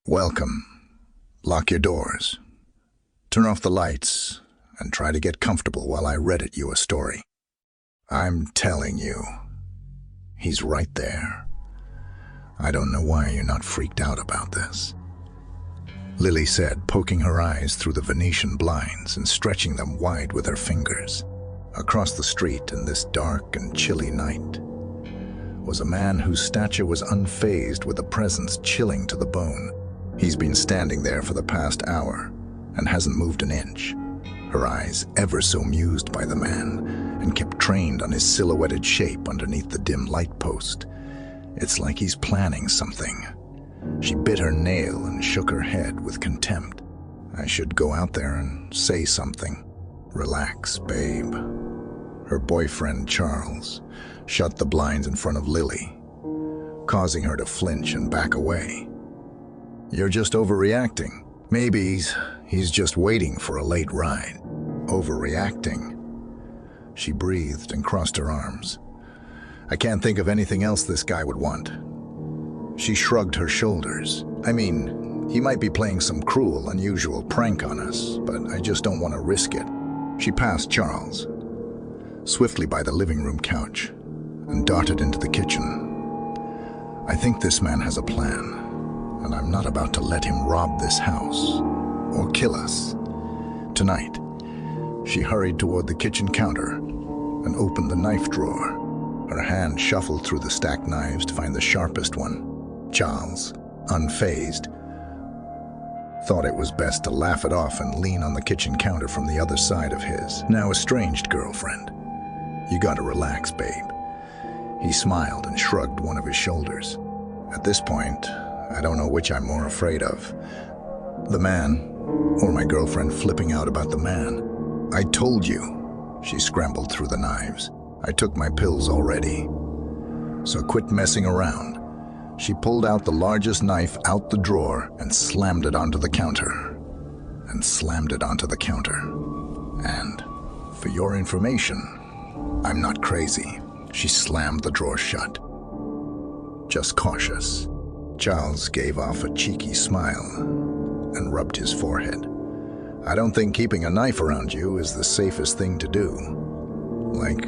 Welcome. Lock your doors. Turn off the lights and try to get comfortable while I Reddit you a story. I'm telling you, he's right there. I don't know why you're not freaked out about this. Lily said, poking her eyes through the Venetian blinds and stretching them wide with her fingers. Across the street in this dark and chilly night was a man whose stature was unfazed with a presence chilling to the bone. He's been standing there for the past hour and hasn't moved an inch, her eyes ever so amused by the man and kept trained on his silhouetted shape underneath the dim light post. It's like he's planning something. She bit her nail and shook her head with contempt. I should go out there and say something. Relax, babe. Her boyfriend, Charles, shut the blinds in front of Lily, causing her to flinch and back away. You're just overreacting. Maybe he's just waiting for a late ride. Overreacting. She breathed and crossed her arms. I can't think of anything else this guy would want. She shrugged her shoulders. I mean, he might be playing some cruel, unusual prank on us, but I just don't want to risk it. She passed Charles swiftly by the living room couch and darted into the kitchen. I think this man has a plan, and I'm not about to let him rob this house or kill us. Tonight, she hurried toward the kitchen counter and opened the knife drawer. Her hand shuffled through the stacked knives to find the sharpest one. Charles, unfazed, thought it was best to laugh it off and lean on the kitchen counter from the other side of his now estranged girlfriend. You gotta relax, babe. He smiled and shrugged one of his shoulders. At this point, I don't know which I'm more afraid of. The man, or my girlfriend flipping out about the man. I told you. She scrambled through the knives. I took my pills already. So quit messing around. She pulled out the largest knife out the drawer and slammed it onto the counter. And for your information, I'm not crazy. She slammed the drawer shut. Just cautious. Charles gave off a cheeky smile and rubbed his forehead. I don't think keeping a knife around you is the safest thing to do. Like,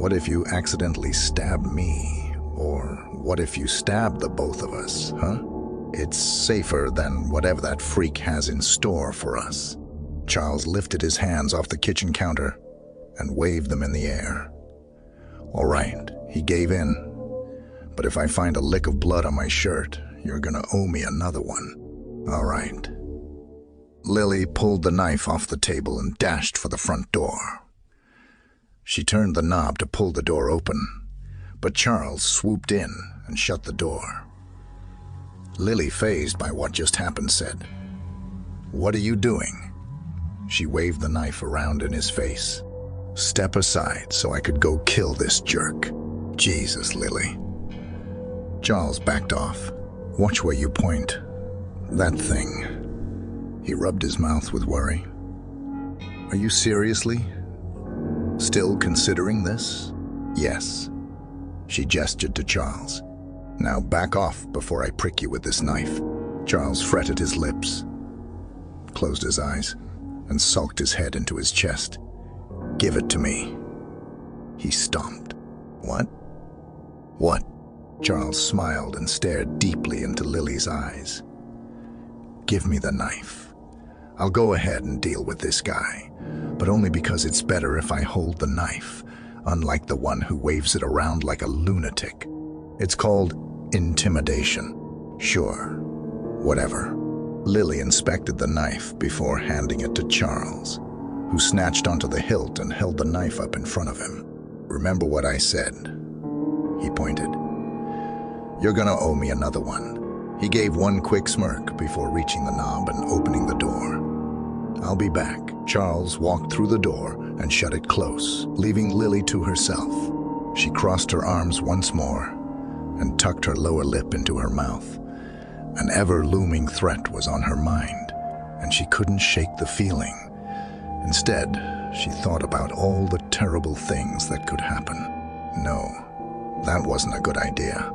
what if you accidentally stab me? Or what if you stab the both of us, huh? It's safer than whatever that freak has in store for us. Charles lifted his hands off the kitchen counter and waved them in the air. All right, he gave in. But if I find a lick of blood on my shirt, you're gonna owe me another one. All right. Lily pulled the knife off the table and dashed for the front door. She turned the knob to pull the door open, but Charles swooped in and shut the door. Lily, fazed by what just happened, said, "What are you doing?" She waved the knife around in his face. "Step aside so I could go kill this jerk." Jesus, Lily. Charles backed off. "Watch where you point. That thing." He rubbed his mouth with worry. "Are you seriously still considering this?" "Yes." She gestured to Charles. "Now back off before I prick you with this knife." Charles fretted his lips, closed his eyes, and sulked his head into his chest. "Give it to me." He stomped. "What?" "What?" Charles smiled and stared deeply into Lily's eyes. "Give me the knife. I'll go ahead and deal with this guy, but only because it's better if I hold the knife, unlike the one who waves it around like a lunatic. It's called intimidation." "Sure, whatever." Lily inspected the knife before handing it to Charles, who snatched onto the hilt and held the knife up in front of him. "Remember what I said?" He pointed. "You're gonna owe me another one." He gave one quick smirk before reaching the knob and opening the door. "I'll be back." Charles walked through the door and shut it close, leaving Lily to herself. She crossed her arms once more and tucked her lower lip into her mouth. An ever-looming threat was on her mind, and she couldn't shake the feeling. Instead, she thought about all the terrible things that could happen. No, that wasn't a good idea,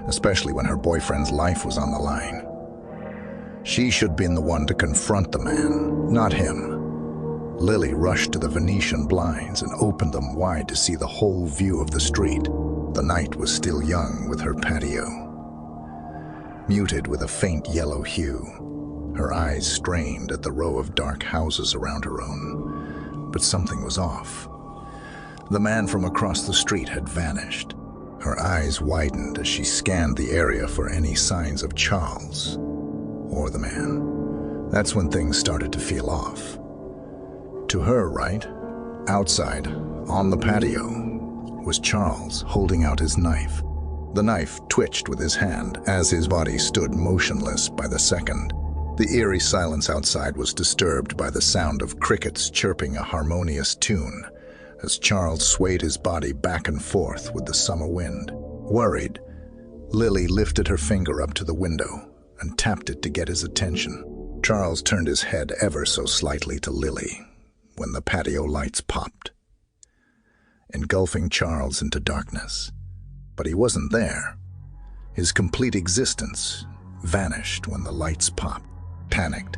especially when her boyfriend's life was on the line. She should have been the one to confront the man, not him. Lily rushed to the Venetian blinds and opened them wide to see the whole view of the street. The night was still young with her patio, muted with a faint yellow hue. Her eyes strained at the row of dark houses around her own. But something was off. The man from across the street had vanished. Her eyes widened as she scanned the area for any signs of Charles or the man. That's when things started to feel off. To her right, outside, on the patio, was Charles holding out his knife. The knife twitched with his hand as his body stood motionless by the second. The eerie silence outside was disturbed by the sound of crickets chirping a harmonious tune as Charles swayed his body back and forth with the summer wind. Worried, Lily lifted her finger up to the window and tapped it to get his attention. Charles turned his head ever so slightly to Lily when the patio lights popped, engulfing Charles into darkness. But he wasn't there. His complete existence vanished when the lights popped. Panicked,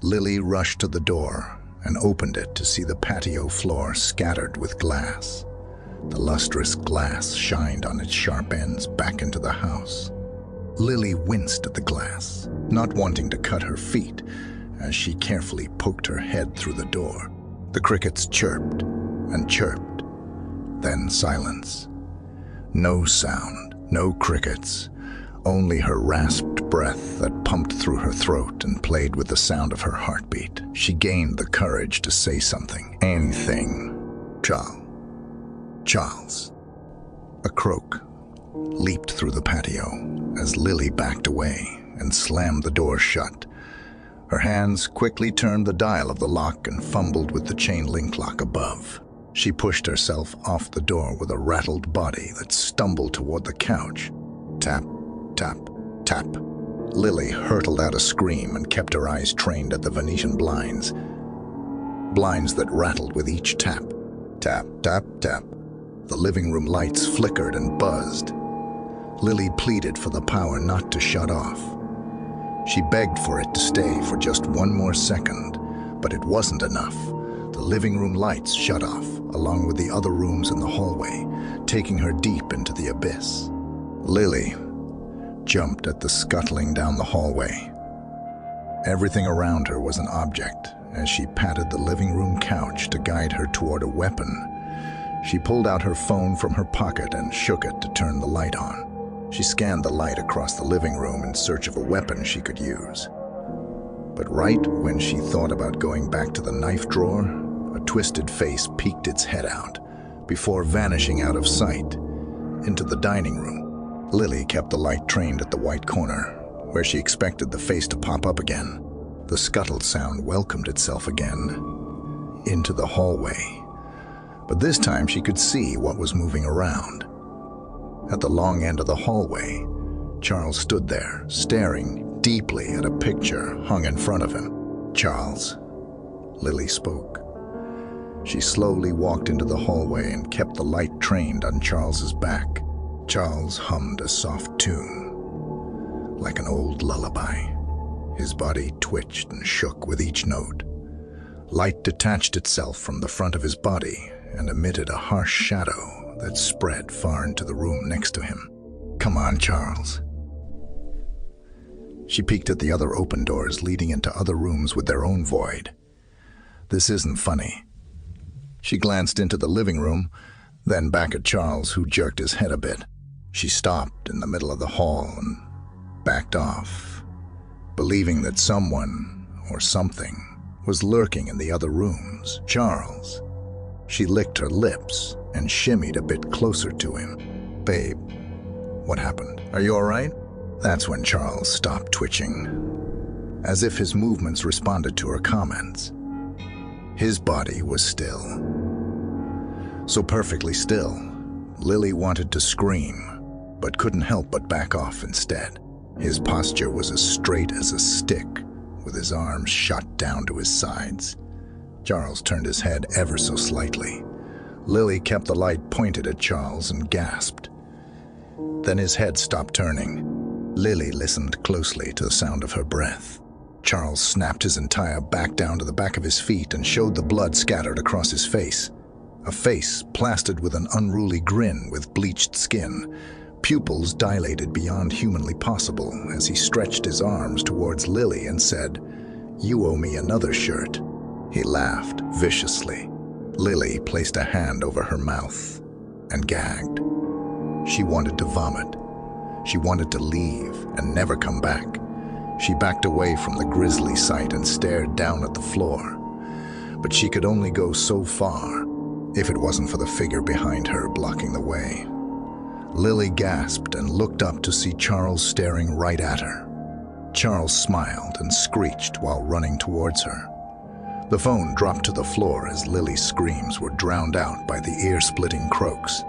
Lily rushed to the door and opened it to see the patio floor scattered with glass. The lustrous glass shined on its sharp ends back into the house. Lily winced at the glass, not wanting to cut her feet, as she carefully poked her head through the door. The crickets chirped and chirped, then silence. No sound, no crickets, only her rasped breath that pumped through her throat and played with the sound of her heartbeat. She gained the courage to say something, anything. Charles. A croak leaped through the patio as Lily backed away and slammed the door shut. Her hands quickly turned the dial of the lock and fumbled with the chain link lock above. She pushed herself off the door with a rattled body that stumbled toward the couch. Tap, tap, tap. Lily hurtled out a scream and kept her eyes trained at the Venetian blinds. Blinds that rattled with each tap. Tap, tap, tap. The living room lights flickered and buzzed. Lily pleaded for the power not to shut off. She begged for it to stay for just one more second, but it wasn't enough. The living room lights shut off, along with the other rooms in the hallway, taking her deep into the abyss. Lily jumped at the scuttling down the hallway. Everything around her was an object as she patted the living room couch to guide her toward a weapon. She pulled out her phone from her pocket and shook it to turn the light on. She scanned the light across the living room in search of a weapon she could use. But right when she thought about going back to the knife drawer, a twisted face peeked its head out before vanishing out of sight into the dining room. Lily kept the light trained at the white corner, where she expected the face to pop up again. The scuttled sound welcomed itself again into the hallway. But this time she could see what was moving around. At the long end of the hallway, Charles stood there, staring deeply at a picture hung in front of him. "Charles," Lily spoke. She slowly walked into the hallway and kept the light trained on Charles's back. Charles hummed a soft tune, like an old lullaby. His body twitched and shook with each note. Light detached itself from the front of his body and emitted a harsh shadow that spread far into the room next to him. "Come on, Charles." She peeked at the other open doors leading into other rooms with their own void. "This isn't funny." She glanced into the living room, then back at Charles, who jerked his head a bit. She stopped in the middle of the hall and backed off, believing that someone or something was lurking in the other rooms. "Charles." She licked her lips and shimmied a bit closer to him. "Babe, what happened? Are you all right?" That's when Charles stopped twitching, as if his movements responded to her comments. His body was still. So perfectly still, Lily wanted to scream, but couldn't help but back off instead. His posture was as straight as a stick, with his arms shot down to his sides. Charles turned his head ever so slightly. Lily kept the light pointed at Charles and gasped. Then his head stopped turning. Lily listened closely to the sound of her breath. Charles snapped his entire back down to the back of his feet and showed the blood scattered across his face. A face plastered with an unruly grin with bleached skin, pupils dilated beyond humanly possible as he stretched his arms towards Lily and said, "You owe me another shirt." He laughed viciously. Lily placed a hand over her mouth and gagged. She wanted to vomit. She wanted to leave and never come back. She backed away from the grisly sight and stared down at the floor. But she could only go so far if it wasn't for the figure behind her blocking the way. Lily gasped and looked up to see Charles staring right at her. Charles smiled and screeched while running towards her. The phone dropped to the floor as Lily's screams were drowned out by the ear-splitting croaks.